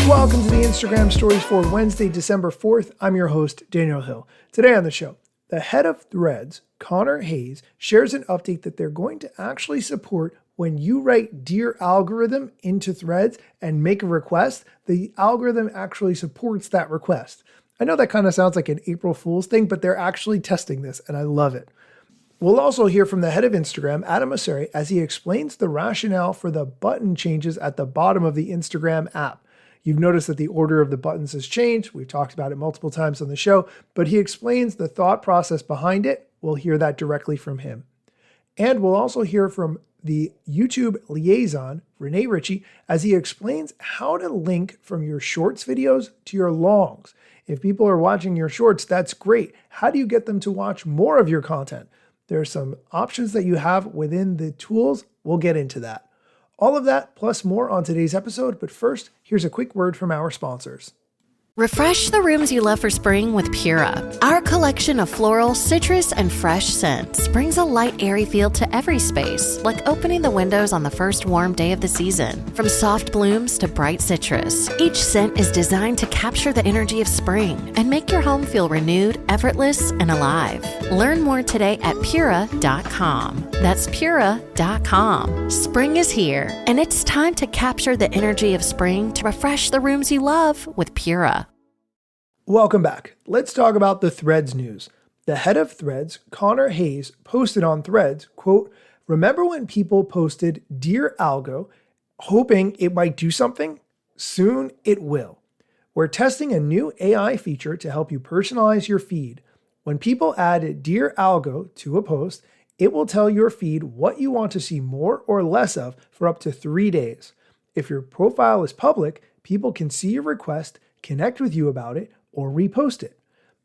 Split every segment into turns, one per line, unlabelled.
Welcome to the Instagram Stories for Wednesday, December 4th. I'm your host, Daniel Hill. Today on the show, the head of Threads, Connor Hayes, shares an update that they're going to actually support when you write Dear Algorithm into Threads and make a request, the algorithm actually supports that request. I know that kind of sounds like an April Fool's thing, but they're actually testing this, and I love it. We'll also hear from the head of Instagram, Adam Mosseri, as he explains the rationale for the button changes at the bottom of the Instagram app. You've noticed that the order of the buttons has changed. We've talked about it multiple times on the show, but he explains the thought process behind it. We'll hear that directly from him. And we'll also hear from the YouTube liaison, Renee Ritchie, as he explains how to link from your shorts videos to your longs. If people are watching your shorts, that's great. How do you get them to watch more of your content? There are some options that you have within the tools. We'll get into that. All of that plus more on today's episode, but first, here's a quick word from our sponsors.
Refresh the rooms you love for spring with Pura. Our collection of floral, citrus, and fresh scents brings a light, airy feel to every space, like opening the windows on the first warm day of the season. From soft blooms to bright citrus, each scent is designed to capture the energy of spring and make your home feel renewed, effortless, and alive. Learn more today at Pura.com. That's Pura.com. Spring is here, and it's time to capture the energy of spring to refresh the rooms you love with Pura.
Welcome back. Let's talk about the Threads news. The head of Threads, Connor Hayes, posted on Threads, quote, "Remember when people posted Dear Algo, hoping it might do something? Soon it will. We're testing a new AI feature to help you personalize your feed. When people add Dear Algo to a post, it will tell your feed what you want to see more or less of for up to 3 days. If your profile is public, people can see your request, connect with you about it, or repost it.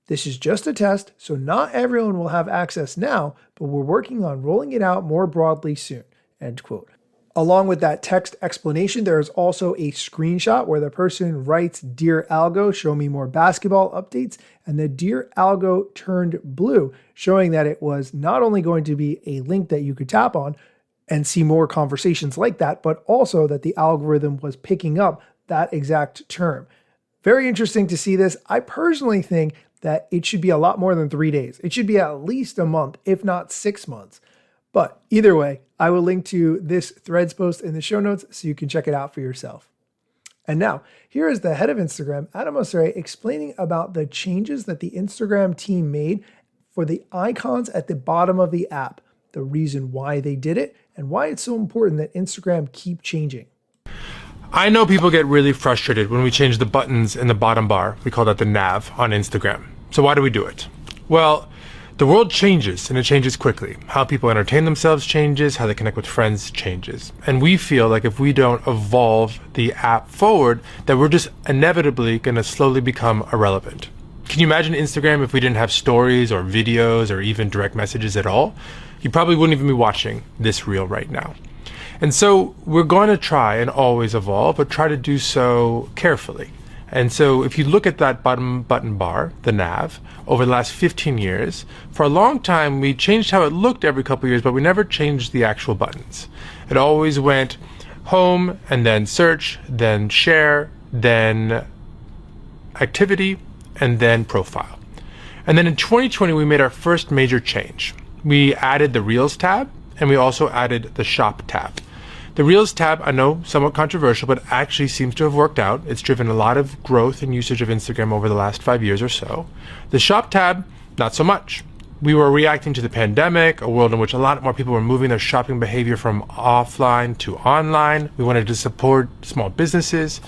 This is just a test, so not everyone will have access now, but we're working on rolling it out more broadly soon." End quote. Along with that text explanation, there is also a screenshot where the person writes, "Dear Algo, show me more basketball updates," and the Dear Algo turned blue, showing that it was not only going to be a link that you could tap on and see more conversations like that, but also that the algorithm was picking up that exact term. Very interesting to see this. I personally think that it should be a lot more than 3 days. It should be at least a month, if not 6 months. But either way, I will link to this Threads post in the show notes so you can check it out for yourself. And now, here is the head of Instagram, Adam Mosseri, explaining about the changes that the Instagram team made for the icons at the bottom of the app, the reason why they did it, and why it's so important that Instagram keep changing.
I know people get really frustrated when we change the buttons in the bottom bar. We call that the nav on Instagram. So why do we do it? Well, the world changes, and it changes quickly. How people entertain themselves changes, how they connect with friends changes. And we feel like if we don't evolve the app forward, that we're just inevitably going to slowly become irrelevant. Can you imagine Instagram if we didn't have stories or videos or even direct messages at all? You probably wouldn't even be watching this reel right now. And so we're going to try and always evolve, but try to do so carefully. And so if you look at that bottom button bar, the nav, over the last 15 years, for a long time we changed how it looked every couple of years, but we never changed the actual buttons. It always went home and then search, then share, then activity, and then profile. And then in 2020 we made our first major change. We added the Reels tab, and we also added the Shop tab. The Reels tab, I know, somewhat controversial, but actually seems to have worked out. It's driven a lot of growth and usage of Instagram over the last 5 years or so. The Shop tab, not so much. We were reacting to the pandemic, a world in which a lot more people were moving their shopping behavior from offline to online. We wanted to support small businesses,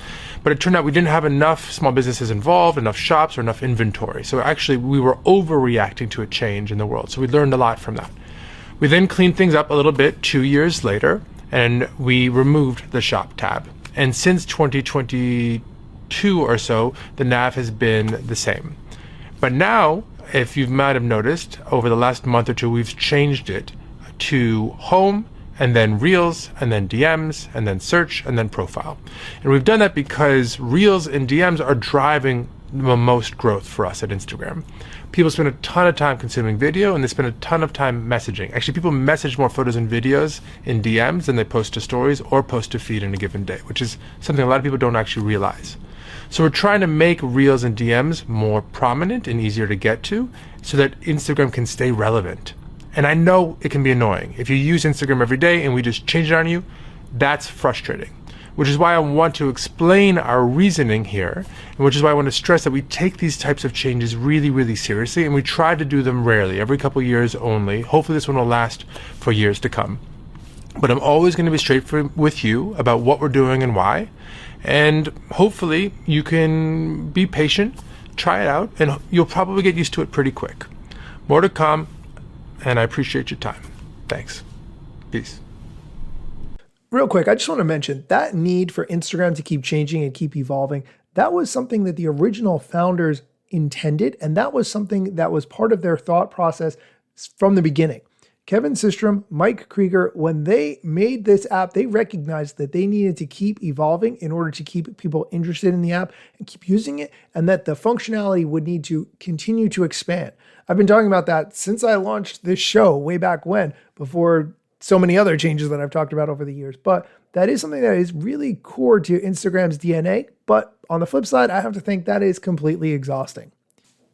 but it turned out we didn't have enough small businesses involved, enough shops, or enough inventory. So actually, we were overreacting to a change in the world. So we learned a lot from that. We then cleaned things up a little bit 2 years later, and we removed the Shop tab. And since 2022 or so, the nav has been the same. But now, if you might have noticed, over the last month or two, we've changed it to home, and then Reels, and then DMs, and then search, and then profile. And we've done that because Reels and DMs are driving the most growth for us at Instagram. People spend a ton of time consuming video, and they spend a ton of time messaging. Actually, people message more photos and videos in DMs than they post to stories or post to feed in a given day, which is something a lot of people don't actually realize. So we're trying to make Reels and DMs more prominent and easier to get to so that Instagram can stay relevant. And I know it can be annoying. If you use Instagram every day and we just change it on you, that's frustrating. Which is why I want to explain our reasoning here, and which is why I want to stress that we take these types of changes really, really seriously, and we try to do them rarely, every couple years only. Hopefully this one will last for years to come. But I'm always going to be straightforward with you about what we're doing and why, and hopefully you can be patient, try it out, and you'll probably get used to it pretty quick. More to come, and I appreciate your time. Thanks. Peace.
Real quick, I just want to mention that need for Instagram to keep changing and keep evolving. That was something that the original founders intended, and that was something that was part of their thought process from the beginning. Kevin Systrom, Mike Krieger, when they made this app, they recognized that they needed to keep evolving in order to keep people interested in the app and keep using it, and that the functionality would need to continue to expand. I've been talking about that since I launched this show way back when, before so many other changes that I've talked about over the years. But that is something that is really core to Instagram's DNA. But on the flip side, I have to think that is completely exhausting.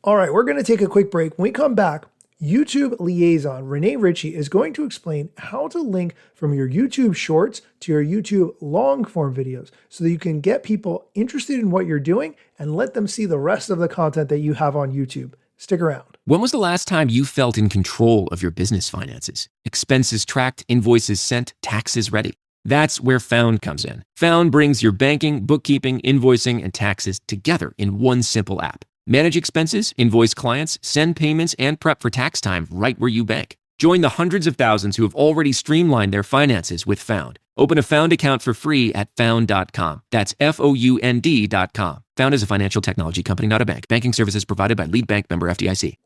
All right, we're going to take a quick break. When we come back, YouTube liaison Renee Ritchie is going to explain how to link from your YouTube shorts to your YouTube long form videos so that you can get people interested in what you're doing and let them see the rest of the content that you have on YouTube. Stick around.
When was the last time you felt in control of your business finances? Expenses tracked, invoices sent, taxes ready. That's where Found comes in. Found brings your banking, bookkeeping, invoicing, and taxes together in one simple app. Manage expenses, invoice clients, send payments, and prep for tax time right where you bank. Join the hundreds of thousands who have already streamlined their finances with Found. Open a Found account for free at found.com. That's FOUND.com. Found is a financial technology company, not a bank. Banking services provided by Lead Bank, member FDIC.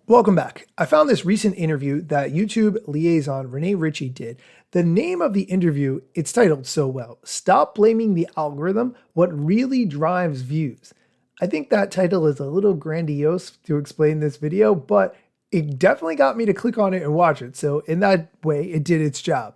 Welcome back. I found this recent interview that YouTube liaison Renee Ritchie did. The name of the interview, it's titled so well, Stop Blaming the Algorithm, What Really Drives Views. I think that title is a little grandiose to explain this video, but it definitely got me to click on it and watch it. So in that way, it did its job.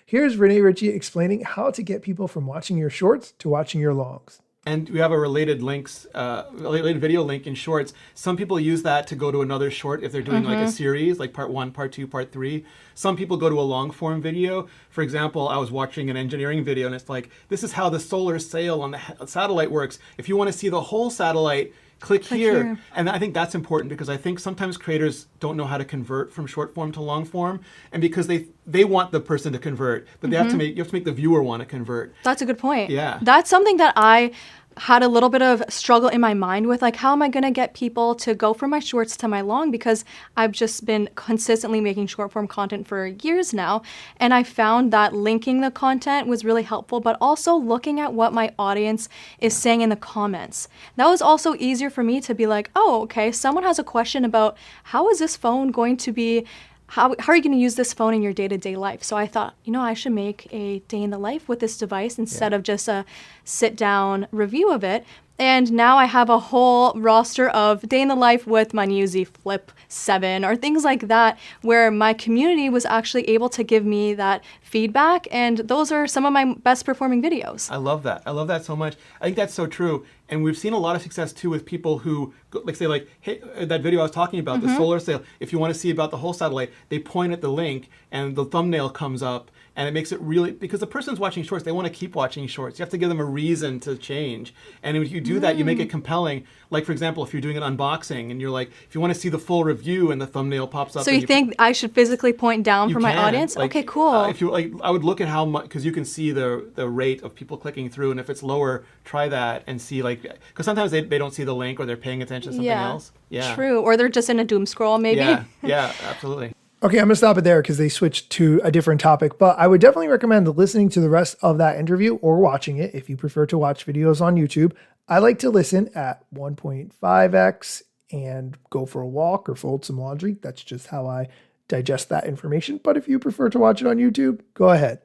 Here's Renee Ritchie explaining how to get people from watching your shorts to watching your longs.
And we have a related video link in shorts. Some people use that to go to another short if they're doing like a series, like part 1, part 2, part 3. Some people go to a long form video. For example, I was watching an engineering video and it's like, this is how the solar sail on the satellite works. If you want to see the whole satellite, click here. And I think that's important because I think sometimes creators don't know how to convert from short form to long form. And because they want the person to convert, but you have to make the viewer want to convert.
That's a good point.
Yeah.
That's something that I had a little bit of struggle in my mind with, like, how am I going to get people to go from my shorts to my long? Because I've just been consistently making short form content for years now. And I found that linking the content was really helpful, but also looking at what my audience is saying in the comments. That was also easier for me to be like, oh, okay, someone has a question about how is this phone going to be, how are you going to use this phone in your day-to-day life? So I thought, I should make a day in the life with this device instead of just a sit-down review of it. And now I have a whole roster of day in the life with my new Z Flip 7 or things like that, where my community was actually able to give me that feedback. And those are some of my best performing videos.
I love that. I love that so much. I think that's so true. And we've seen a lot of success too with people who say hey, that video I was talking about, the solar sail, if you want to see about the whole satellite, they point at the link and the thumbnail comes up. And it makes it really, because the person's watching shorts, they want to keep watching shorts. You have to give them a reason to change. And if you do that, you make it compelling. Like, for example, if you're doing an unboxing and you're like, if you want to see the full review and the thumbnail pops up.
So you think I should physically point down for my audience?
Like,
okay, cool.
If you I would look at how much, because you can see the rate of people clicking through. And if it's lower, try that and see, because sometimes they don't see the link or they're paying attention to something else. Yeah.
True. Or they're just in a doom scroll, maybe.
Yeah, absolutely.
Okay, I'm going to stop it there because they switched to a different topic, but I would definitely recommend listening to the rest of that interview or watching it if you prefer to watch videos on YouTube. I like to listen at 1.5x and go for a walk or fold some laundry. That's just how I digest that information. But if you prefer to watch it on YouTube, go ahead.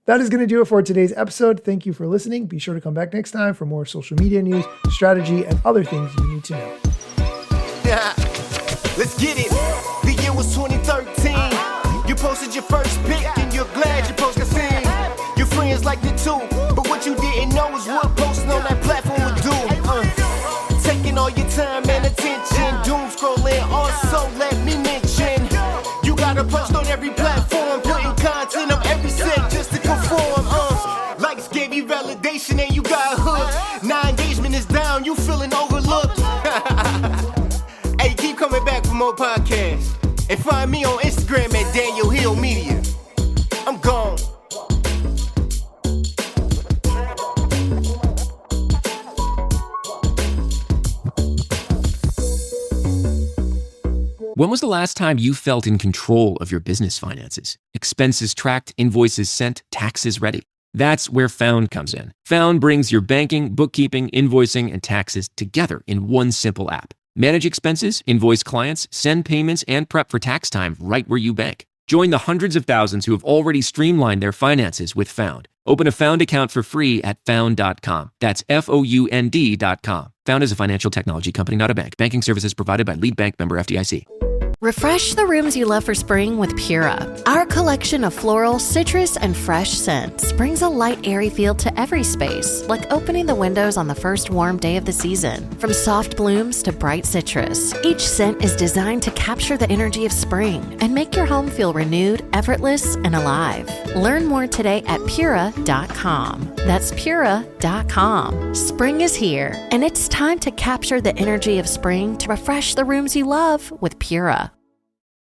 That is going to do it for today's episode. Thank you for listening. Be sure to come back next time for more social media news, strategy, and other things you need to know.
Let's get it. The year was 2013. You posted your first pic and you're glad your post got seen. Your friends liked it too, but what you didn't know is what posting on that platform would do. time and attention. Doom scrolling, also let me mention. You gotta post on every platform, putting content on every set just to conform. Likes gave you validation and you got hooked. Now engagement is down, you feeling overlooked. Hey, keep coming back for more podcasts. And find me on Instagram at Daniel Hill Media. I'm gone.
When was the last time you felt in control of your business finances? Expenses tracked, invoices sent, taxes ready. That's where Found comes in. Found brings your banking, bookkeeping, invoicing, and taxes together in one simple app. Manage expenses, invoice clients, send payments, and prep for tax time right where you bank. Join the hundreds of thousands who have already streamlined their finances with Found. Open a Found account for free at found.com. That's FOUND.com. Found is a financial technology company, not a bank. Banking services provided by Lead Bank, member FDIC.
Refresh the rooms you love for spring with Pura. Our collection of floral, citrus, and fresh scents brings a light, airy feel to every space, like opening the windows on the first warm day of the season. From soft blooms to bright citrus, each scent is designed to capture the energy of spring and make your home feel renewed, effortless, and alive. Learn more today at Pura.com. That's Pura.com. Spring is here, and it's time to capture the energy of spring to refresh the rooms you love with Pura.